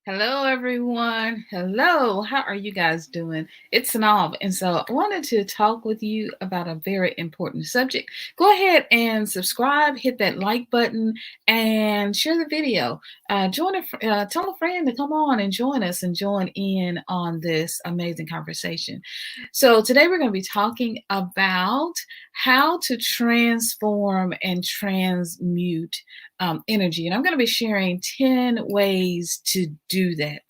Hello, everyone. Hello. How are you guys doing? It's Synolve. And so I wanted to talk with you about a very important subject. Go ahead and subscribe, hit that like button, and share the video. Tell a friend to come on and join us and join in on this amazing conversation. So today we're going to be talking about how to transform and transmute energy. And I'm going to be sharing 10 ways to do that.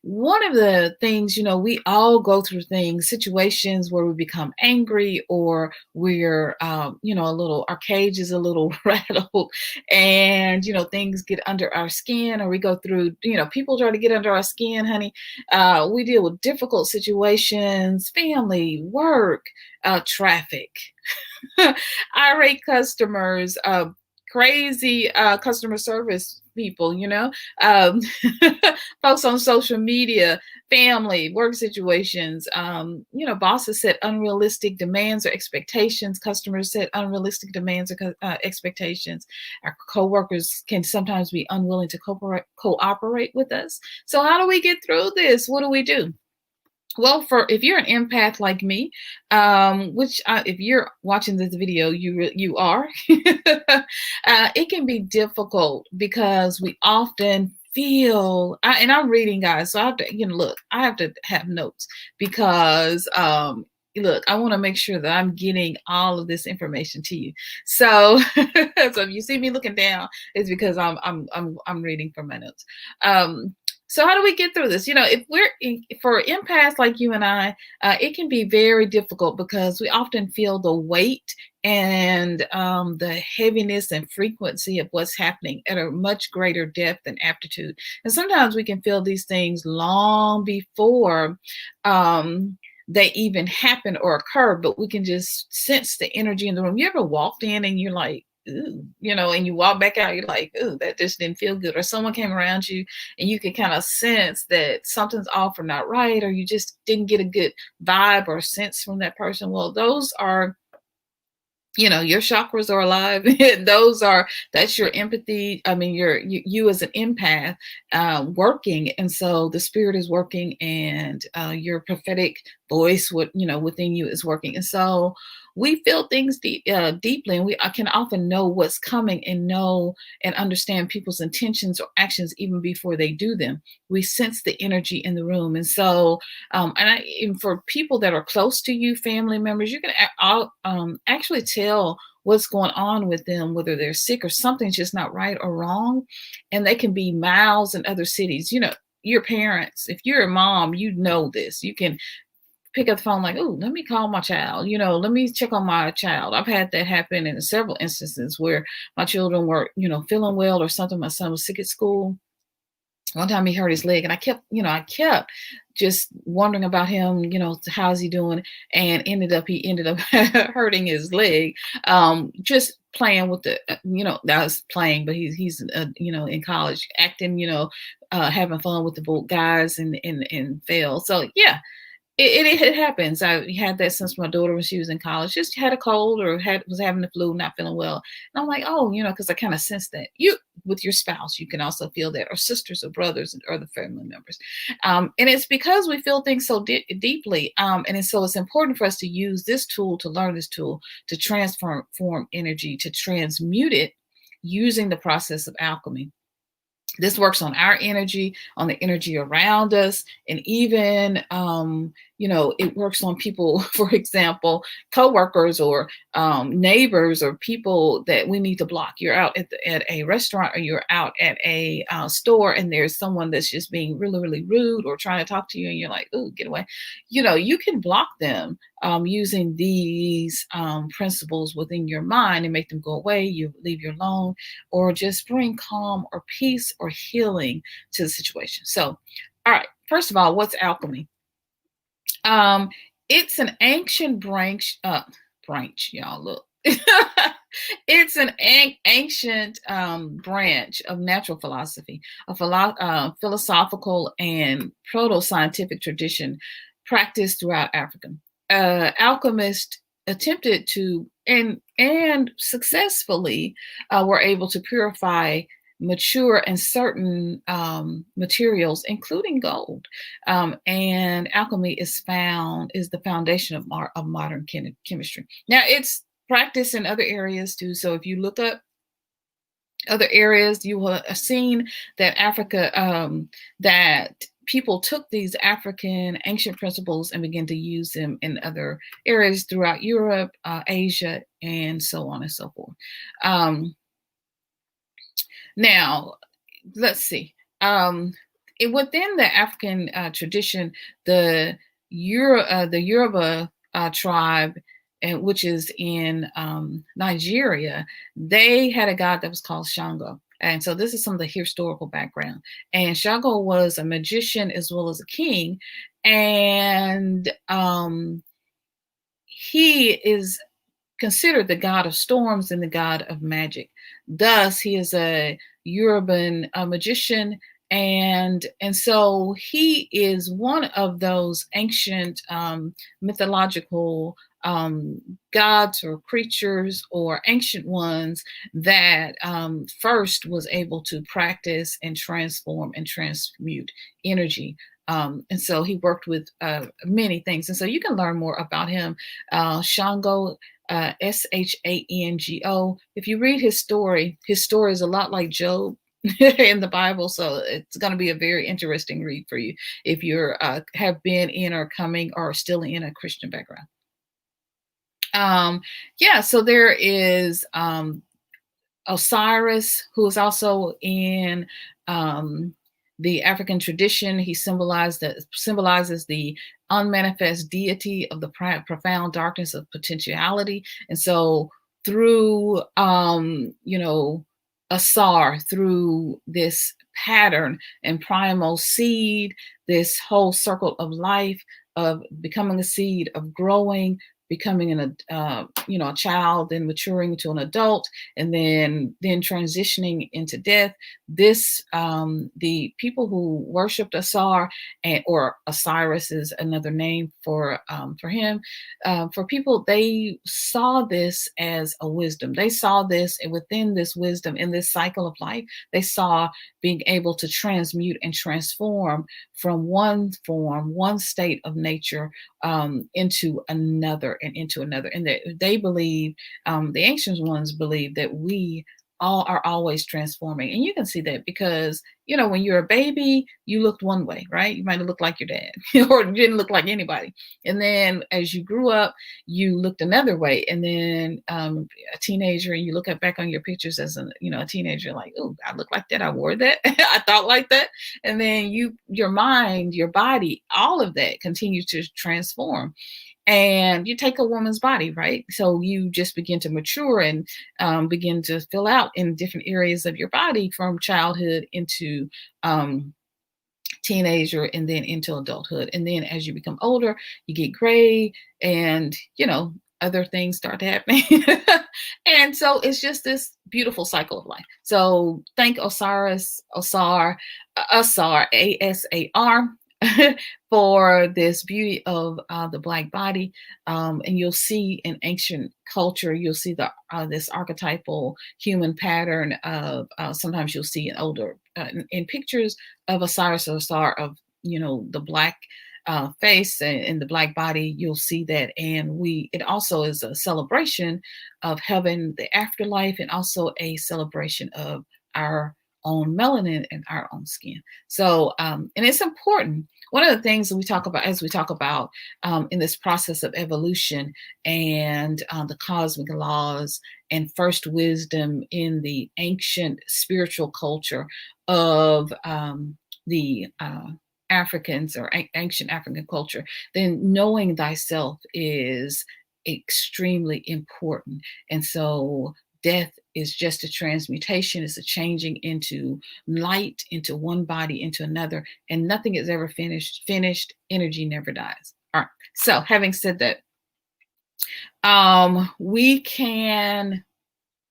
One of the things, we all go through situations where we become angry or we're, our cage is a little rattled and, things get under our skin or we go through, people try to get under our skin, honey. We deal with difficult situations, family, work, traffic, irate customers, crazy customer service people, um, folks on social media, family, work situations, bosses set unrealistic demands or expectations, customers set unrealistic demands or expectations. Our coworkers can sometimes be unwilling to cooperate with us. So how do we get through this? What do we do? Well, if you're an empath like me, which if you're watching this video, you are, it can be difficult because we often feel, and I'm reading, guys, so I have to, look, I have to have notes because, look, I want to make sure that I'm getting all of this information to you. So, so if you see me looking down, it's because I'm reading from my notes. So how do we get through this? If for empaths like you and I, it can be very difficult because we often feel the weight and the heaviness and frequency of what's happening at a much greater depth and aptitude. And sometimes we can feel these things long before they even happen or occur, but we can just sense the energy in the room. You ever walked in and you're like, ooh, and you walk back out, you're like, ooh, that just didn't feel good. Or someone came around you and you can kind of sense that something's off or not right, or you just didn't get a good vibe or sense from that person. Well, those are, your chakras are alive. That's your empathy. I mean, you as an empath working. And so the spirit is working and your prophetic voice, within you is working. And so we feel things deeply, and I can often know what's coming and know and understand people's intentions or actions even before they do them. We sense the energy in the room. And so, and for people that are close to you, family members, you can actually tell what's going on with them, whether they're sick or something's just not right or wrong. And they can be miles in other cities. Your parents, if you're a mom, you know this. You can pick up the phone like, oh, let me call my child, let me check on my child. I've had that happen in several instances where my children were, feeling well or something. My son was sick at school. One time he hurt his leg and I kept just wondering about him, how's he doing? And he ended up hurting his leg. Just playing with I was playing, but he's in college acting, having fun with the guys and fell. So yeah, it happens. I had that since my daughter when she was in college, just had a cold or was having the flu, not feeling well. And I'm like, oh, because I kind of sense that. You with your spouse, you can also feel that, or sisters or brothers and other family members. And it's because we feel things so deeply. So it's important for us to use this tool, to learn this tool, to transform energy, to transmute it using the process of alchemy. This works on our energy, on the energy around us, and even, it works on people, for example, coworkers or neighbors or people that we need to block. You're out at a restaurant or you're out at a store and there's someone that's just being really, really rude or trying to talk to you and you're like, oh, get away. You can block them using these principles within your mind and make them go away. You leave you alone, or just bring calm or peace or healing to the situation. So, all right, first of all, what's alchemy? It's an ancient branch, y'all, look. It's an ancient branch of natural philosophy, a philosophical and proto-scientific tradition practiced throughout Africa. Alchemists attempted to and successfully were able to purify mature in certain materials, including gold. And alchemy is the foundation of modern chemistry. Now, it's practiced in other areas too. So if you look up other areas, you will have seen that that people took these African ancient principles and began to use them in other areas throughout Europe, Asia, and so on and so forth. Now, let's see. Within the African tradition, the Yoruba tribe, which is in Nigeria, they had a god that was called Shango. And so this is some of the historical background. And Shango was a magician as well as a king. And he is considered the god of storms and the god of magic. Thus, he is a Yoruban magician, and so he is one of those ancient mythological gods or creatures or ancient ones that first was able to practice and transform and transmute energy. And so he worked with many things. And so you can learn more about him. Shango, Shango. If you read his story is a lot like Job in the Bible. So it's going to be a very interesting read for you if you have been in or coming or still in a Christian background. So there is Osiris, who is also in the African tradition. He symbolizes the unmanifest deity of the profound darkness of potentiality. And so through, Asar, through this pattern and primal seed, this whole circle of life of becoming a seed, of growing, becoming a child, then maturing into an adult, and then transitioning into death. This the people who worshipped Asar, or Osiris is another name for him. For people, they saw this as a wisdom. They saw this, and within this wisdom, in this cycle of life, they saw being able to transmute and transform from one form, one state of nature, into another and into another. And they believe, the ancient ones believe, that we all are always transforming. And you can see that because, when you're a baby, you looked one way, right? You might have looked like your dad or you didn't look like anybody. And then as you grew up, you looked another way. And then a teenager, and you look back on your pictures as a teenager, like, oh, I look like that. I wore that. I thought like that. And then your mind, your body, all of that continues to transform. And you take a woman's body, right? So you just begin to mature and begin to fill out in different areas of your body from childhood into teenager and then into adulthood. And then as you become older, you get gray and, other things start to happen. And so it's just this beautiful cycle of life. So thank Asar, Asar, for this beauty of the Black body. And you'll see in ancient culture, you'll see this archetypal human pattern of, sometimes you'll see in older, in pictures of Osiris or Asar, of, the Black face and the Black body, you'll see that. And it also is a celebration of heaven, the afterlife, and also a celebration of our own melanin and our own skin. So, and it's important. One of the things that we talk about in this process of evolution and the cosmic laws and first wisdom in the ancient spiritual culture of the Africans, or ancient African culture, then knowing thyself is extremely important. And so death is just a transmutation. It's a changing into light, into one body, into another, and nothing is ever finished. Energy never dies. All right. So having said that, we can,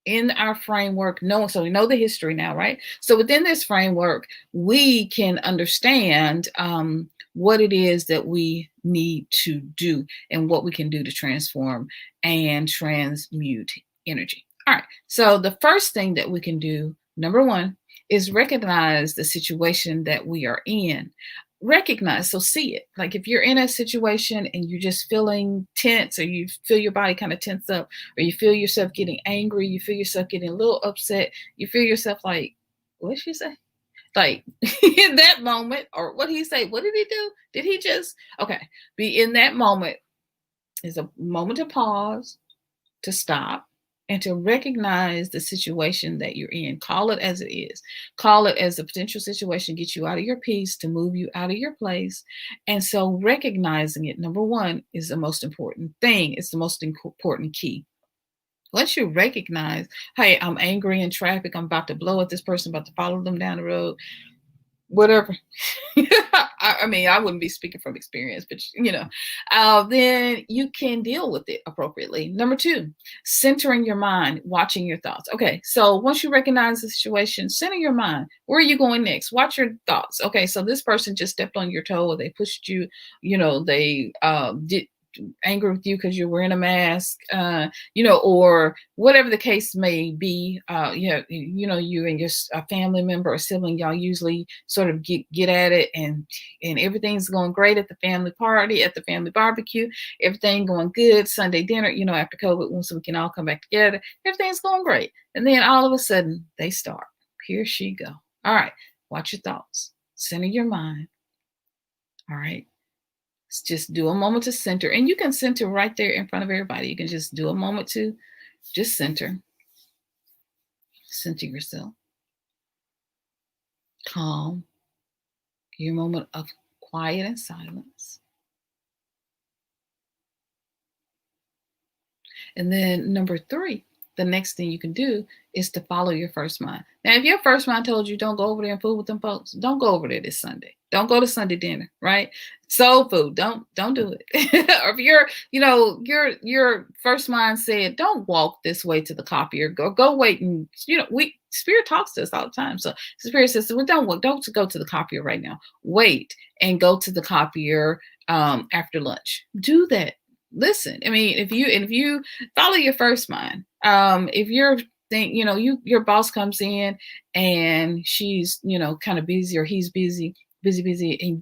in our framework, so we know the history now, right? So within this framework, we can understand what it is that we need to do and what we can do to transform and transmute energy. All right, so the first thing that we can do, number one, is recognize the situation that we are in. Recognize, so see it. Like if you're in a situation and you're just feeling tense, or you feel your body kind of tense up, or you feel yourself getting angry, you feel yourself getting a little upset, you feel yourself like, what did she say? Like in that moment, or what did he say? What did he do? Did he just, okay, be in that moment is a moment to pause, to stop, and to recognize the situation that you're in. Call it as it is. Call it as a potential situation, get you out of your peace, to move you out of your place. And so recognizing it, number one, is the most important thing. It's the most important key. Once you recognize, hey, I'm angry in traffic, I'm about to blow at this person, about to follow them down the road, whatever. I mean, I wouldn't be speaking from experience, but then you can deal with it appropriately. Number two, centering your mind, watching your thoughts. Okay, so once you recognize the situation, center your mind. Where are you going next? Watch your thoughts. Okay, so this person just stepped on your toe, or they pushed you, they did angry with you because you're wearing a mask, or whatever the case may be. You and your family member or sibling, y'all usually sort of get at it, and everything's going great at the family party, at the family barbecue, everything going good, Sunday dinner, after COVID, once we can all come back together, everything's going great. And then all of a sudden they start, here she go. All right, watch your thoughts, center your mind. All right, just do a moment to center, and you can center right there in front of everybody. You can just do a moment to just center yourself, calm, your moment of quiet and silence. And then number three, the next thing you can do is to follow your first mind. Now, if your first mind told you don't go over there and fool with them folks, don't go over there this Sunday. Don't go to Sunday dinner, right? Soul food, don't do it. Or if your first mind said, don't walk this way to the copier, go wait, and Spirit talks to us all the time. So Spirit says, well, don't go to the copier right now. Wait and go to the copier after lunch. Do that. Listen, I mean, if you follow your first mind, if you're your boss comes in and she's kind of busy, or he's busy,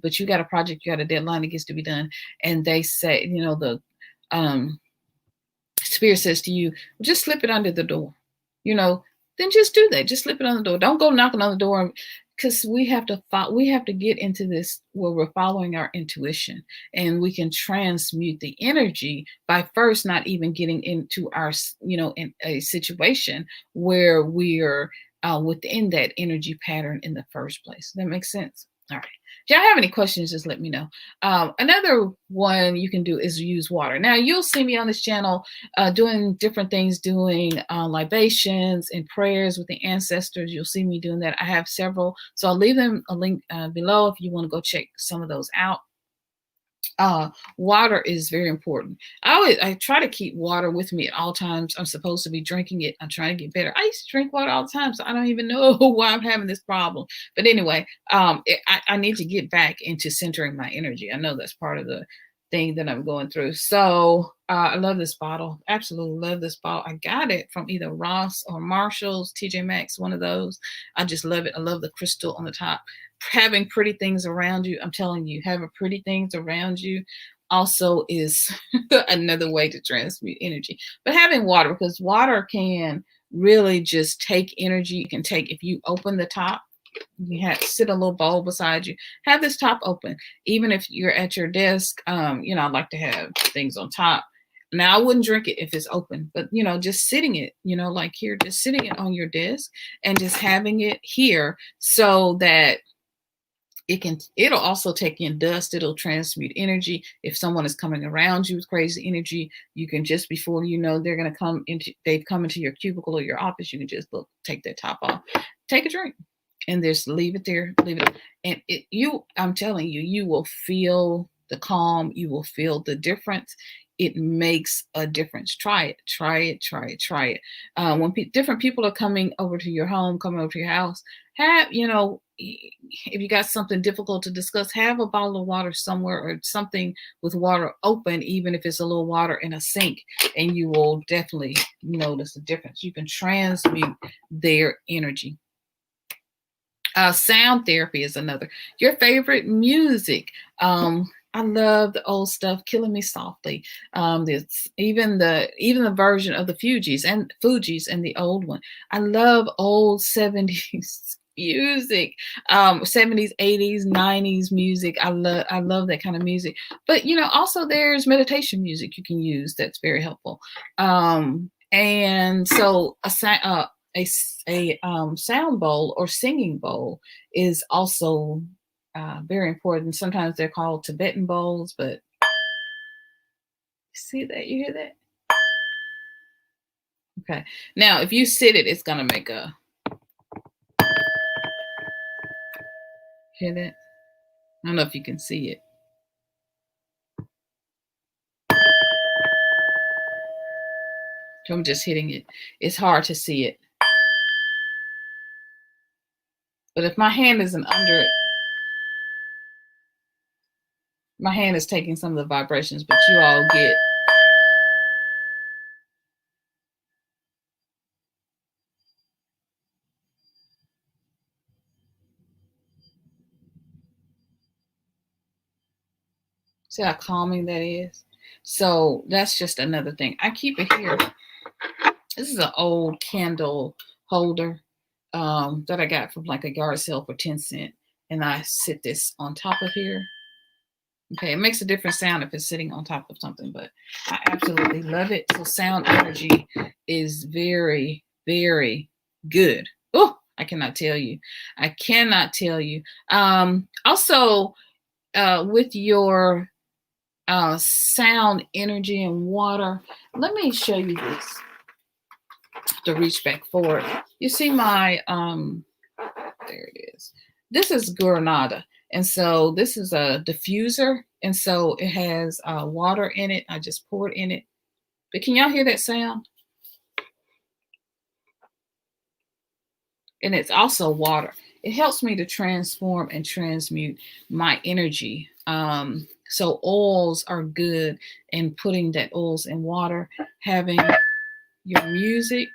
but you got a project, you got a deadline that gets to be done, and they say, the Spirit says to you, just slip it under the door, then just do that. Just slip it on the door. Don't go knocking on the door, because we have to get into this where we're following our intuition, and we can transmute the energy by first not even getting into our, in a situation where we're within that energy pattern in the first place. That makes sense? All right. If y'all have any questions, just let me know. Another one you can do is use water. Now, you'll see me on this channel doing different things, doing libations and prayers with the ancestors. You'll see me doing that. I have several, so I'll leave them a link below if you want to go check some of those out. Water is very important. I try to keep water with me at all times. I'm supposed to be drinking it. I'm trying to get better. I used to drink water all the time, so I don't even know why I'm having this problem. But anyway, I need to get back into centering my energy. I know that's part of the thing that I'm going through. So I love this bottle. Absolutely love this bottle. I got it from either Ross or Marshall's, TJ Maxx, one of those. I just love it. I love the crystal on the top. Having pretty things around you, I'm telling you, having pretty things around you also is another way to transmute energy. But having water, because water can really just take energy. You can take, if you open the top, you have sit a little bowl beside you, have this top open. Even if you're at your desk, I like to have things on top. Now, I wouldn't drink it if it's open, but just sitting it, like here, just sitting it on your desk and just having it here, so that it'll also take in dust. It'll transmute energy. If someone is coming around you with crazy energy, you can, just before they're going to they've come into your cubicle or your office, you can just take that top off, take a drink, and just leave it there, and I'm telling you, you will feel the calm. You will feel the difference. It makes a difference. Try it. When different people are coming over to your home, coming over to your house, if you got something difficult to discuss, have a bottle of water somewhere, or something with water open, even if it's a little water in a sink, and you will definitely notice the difference. You can transmute their energy. Sound therapy is another. Your favorite music. I love the old stuff, "Killing Me Softly." It's even the version of the Fugees and the old one. I love old 70s music, 70s, 80s, 90s music. I love that kind of music. But also there's meditation music you can use that's very helpful. And so a sound bowl or singing bowl is also very important. Sometimes they're called Tibetan bowls, but see that? You hear that? Okay. Now, if you sit it, it's gonna make a, hear that? I don't know if you can see it. So I'm just hitting it. It's hard to see it. But if my hand isn't under it, my hand is taking some of the vibrations, but you all get. See how calming that is? So that's just another thing. I keep it here. This is an old candle holder that I got from like a yard sale for 10 cents. And I sit this on top of here. Okay, it makes a different sound if it's sitting on top of something, but I absolutely love it. So sound energy is very, very good. Oh, I cannot tell you. I cannot tell you. Also, with your sound energy and water, let me show you this. To reach back forward. You see my there it is. This is Granada. And so this is a diffuser. And so it has water in it. I just poured in it. But can y'all hear that sound? And it's also water. It helps me to transform and transmute my energy. So oils are good, and putting that oils in water, having your music,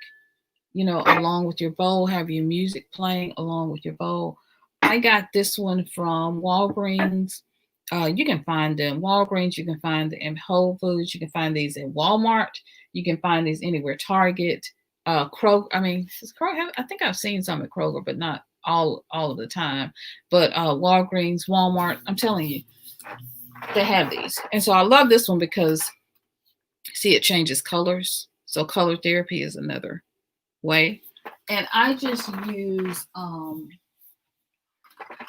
along with your bowl, have your music playing along with your bowl. I got this one from Walgreens. You can find them Walgreens. You can find them in Whole Foods. You can find these in Walmart. You can find these anywhere. Target, Kroger. I mean, Kroger, I think I've seen some at Kroger, but not all of the time. But Walgreens, Walmart. I'm telling you, they have these, and so I love this one because see, it changes colors. So color therapy is another way. And I just use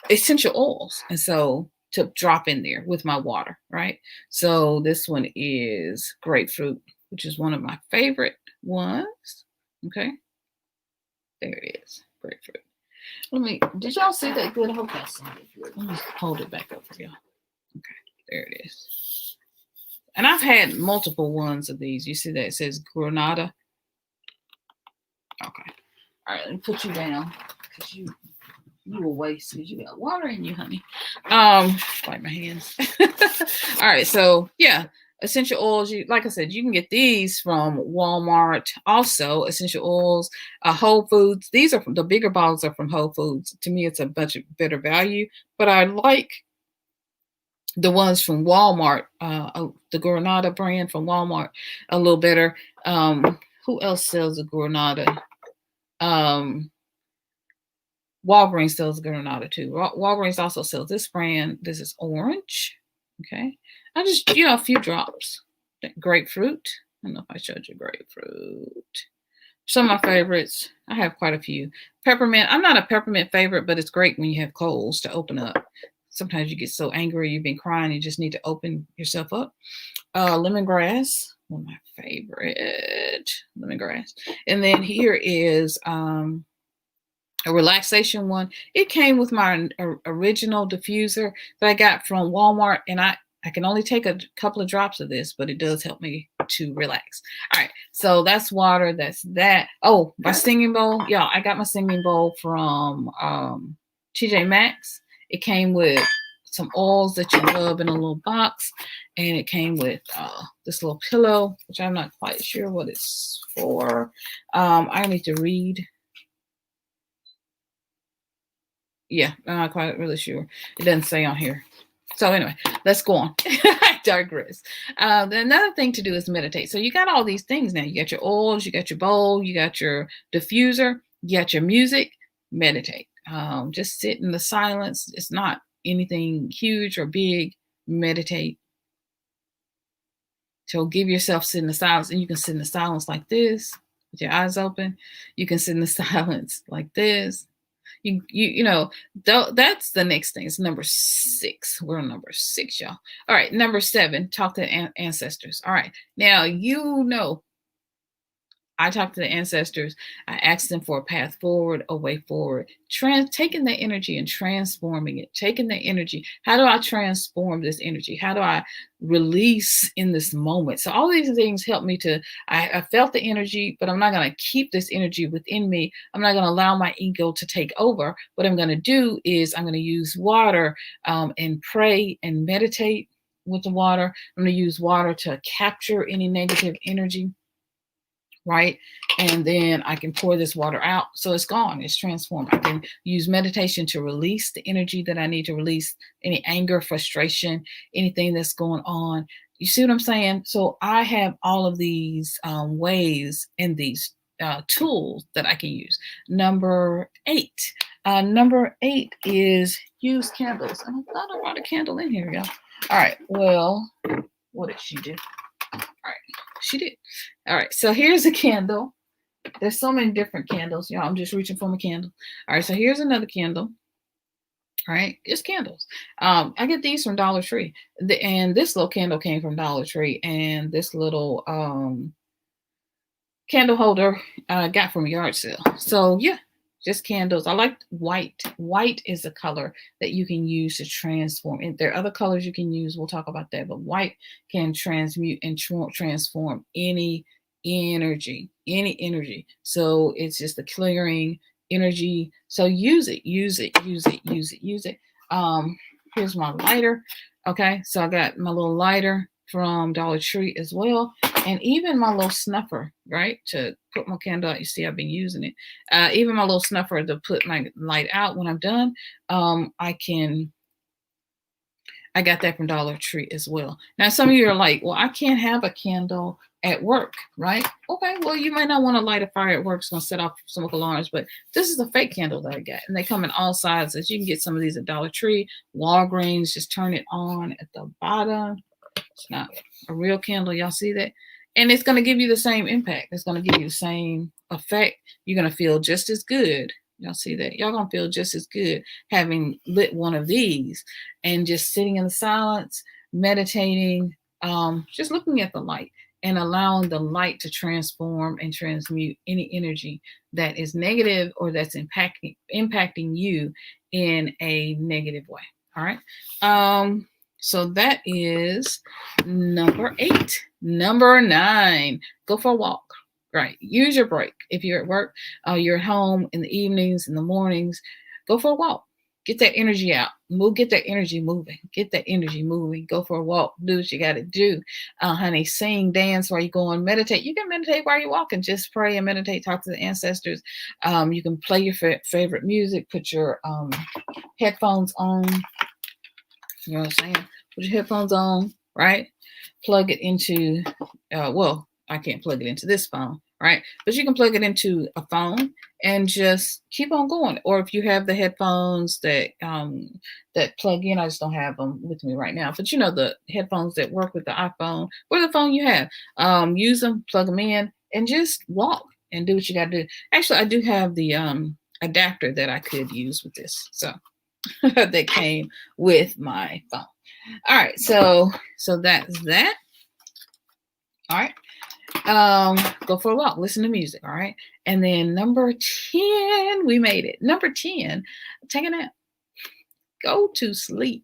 essential oils, and so to drop in there with my water, right? So this one is grapefruit, which is one of my favorite ones. Okay, there it is, grapefruit. Did y'all see that good? I hope y'all saw it good. Let me hold it back up for y'all. Okay, there it is. And I've had multiple ones of these. You see that it says Granada. Okay. All right, let me put you down because you will waste because you got water in you, honey. Wipe my hands. All right, so yeah, essential oils. Like I said, you can get these from Walmart. Also, essential oils, Whole Foods. These are the bigger bottles are from Whole Foods. To me, it's a much better value. But I like the ones from Walmart, the Granada brand from Walmart, a little better. Who else sells a Granada? Walgreens sells Granada too. Walgreens also sells this brand. This is orange. Okay. I just, a few drops. Grapefruit. I don't know if I showed you grapefruit. Some of my favorites. I have quite a few. Peppermint. I'm not a peppermint favorite, but it's great when you have colds to open up. Sometimes you get so angry, you've been crying, you just need to open yourself up. Lemongrass. One of my favorite. Lemongrass. And then here is a relaxation one. It came with my original diffuser that I got from Walmart, and I can only take a couple of drops of this, but it does help me to relax. All right, so that's water. That's that. Oh, my singing bowl. Yeah, I got my singing bowl from TJ Maxx. It came with some oils that you rub in a little box, and it came with this little pillow, which I'm not quite sure what it's for. I need to read. Yeah, I'm not quite really sure. It doesn't say on here. So anyway, let's go on. I digress. Another thing to do is meditate. So you got all these things now. You got your oils, you got your bowl, you got your diffuser, you got your music. Meditate. Just sit in the silence. It's not anything huge or big. Meditate. So give yourself sit in the silence, and you can sit in the silence like this with your eyes open. You can sit in the silence like this. You know, that's the next thing. It's number 6. We're on number 6, y'all. All right, number 7, talk to ancestors. All right, now you know I talk to the ancestors. I ask them for a path forward, a way forward. Taking the energy and transforming it. Taking the energy. How do I transform this energy? How do I release in this moment? So all these things help me to, I felt the energy, but I'm not going to keep this energy within me. I'm not going to allow my ego to take over. What I'm going to do is I'm going to use water and pray and meditate with the water. I'm going to use water to capture any negative energy. Right? And then I can pour this water out. So it's gone. It's transformed. I can use meditation to release the energy that I need to release, any anger, frustration, anything that's going on. You see what I'm saying? So I have all of these ways and these tools that I can use. Number 8. Number 8 is use candles. And I thought I brought a candle in here, y'all. All right. Well, what did she do? All right, she did. All right, so here's a candle. There's so many different candles, y'all. I'm just reaching for my candle. All right, so here's another candle. All right, just candles. I get these from Dollar Tree, and this little candle came from Dollar Tree, and this little candle holder I got from a yard sale. So yeah, just candles. I like white. White is a color that you can use to transform. And there are other colors you can use. We'll talk about that. But white can transmute and transform any energy. So it's just a clearing energy. So use it. Here's my lighter. Okay, so I got my little lighter from Dollar Tree as well, and even my little snuffer, right, to put my candle out. You see, I've been using it. Even my little snuffer to put my light out when I'm done. I got that from Dollar Tree as well. Now, some of you are like, well, I can't have a candle at work, right? Okay, well, you might not want to light a fire at work. It's going to set off smoke alarms, but this is a fake candle that I got, and they come in all sizes. You can get some of these at Dollar Tree, Walgreens. Just turn it on at the bottom. It's not a real candle. Y'all see that? And it's going to give you the same impact. It's going to give you the same effect. You're going to feel just as good. Y'all see that? Y'all going to feel just as good having lit one of these and just sitting in the silence, meditating, just looking at the light and allowing the light to transform and transmute any energy that is negative or that's impacting you in a negative way. All right. So that is number 8. Number 9, go for a walk. Right. Use your break. If you're at work, you're at home in the evenings, in the mornings, go for a walk. Get that energy out. Get that energy moving. Get that energy moving. Go for a walk. Do what you got to do. Honey, sing, dance while you go and meditate. You can meditate while you're walking. Just pray and meditate. Talk to the ancestors. You can play your favorite music. Put your headphones on. You know what I'm saying? Put your headphones on, right? Plug it into, well, I can't plug it into this phone, right? But you can plug it into a phone and just keep on going. Or if you have the headphones that that plug in, I just don't have them with me right now. But you know, the headphones that work with the iPhone or the phone you have, use them, plug them in, and just walk and do what you got to do. Actually, I do have the adapter that I could use with this. So that came with my phone. All right, so that's that. All right, go for a walk, listen to music. All right, and then number 10, we made it. Number 10, take a nap. Go to sleep.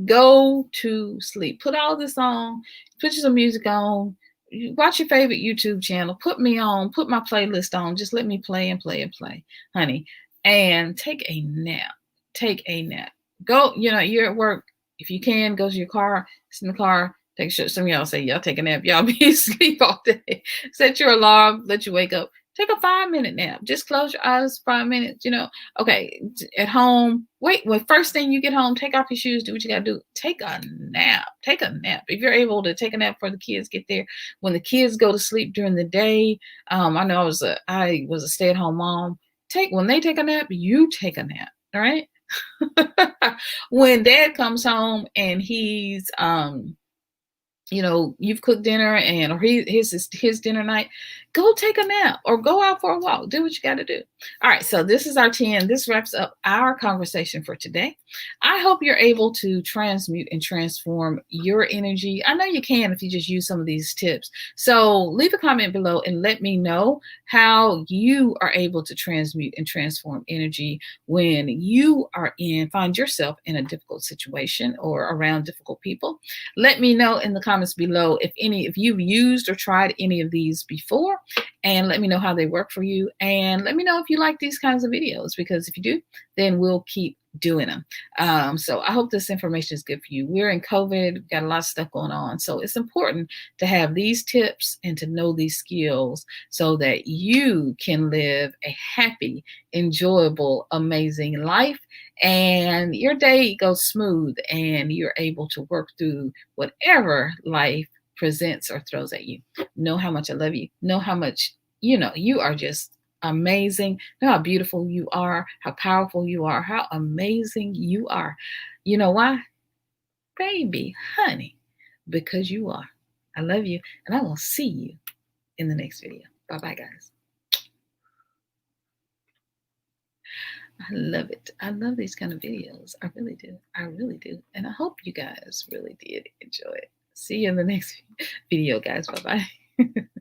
Go to sleep. Put all this on. Put some music on. Watch your favorite YouTube channel. Put me on. Put my playlist on. Just let me play and play and play, honey. And take a nap. Take a nap. Go, you know, you're at work. If you can, go to your car, sit in the car, take a shit. Some of y'all say, y'all take a nap. Y'all be asleep all day. Set your alarm, let you wake up, Take a 5-minute nap. Just close your eyes 5 minutes, Okay, at home, wait, well, first thing you get home, take off your shoes, do what you gotta do. Take a nap. Take a nap. If you're able to take a nap before the kids get there, when the kids go to sleep during the day, I know I was a stay-at-home mom. When they take a nap, you take a nap. All right. When dad comes home and he's you've cooked dinner or his dinner night, go take a nap or go out for a walk. Do what you got to do. All right. So this is our 10. This wraps up our conversation for today. I hope you're able to transmute and transform your energy. I know you can if you just use some of these tips. So leave a comment below and let me know how you are able to transmute and transform energy when you find yourself in a difficult situation or around difficult people. Let me know in the comments below if you've used or tried any of these before, and let me know how they work for you, and let me know if you like these kinds of videos, because if you do, then we'll keep doing them. So I hope this information is good for you. We're in COVID, we've got a lot of stuff going on, so it's important to have these tips and to know these skills so that you can live a happy, enjoyable, amazing life, and your day goes smooth and you're able to work through whatever life presents or throws at you. Know how much I love you. Know how much, you are just amazing. Know how beautiful you are, how powerful you are, how amazing you are. You know why? Baby, honey, because you are. I love you, and I will see you in the next video. Bye-bye, guys. I love it. I love these kind of videos. I really do. I really do. And I hope you guys really did enjoy it. See you in the next video, guys. Bye-bye.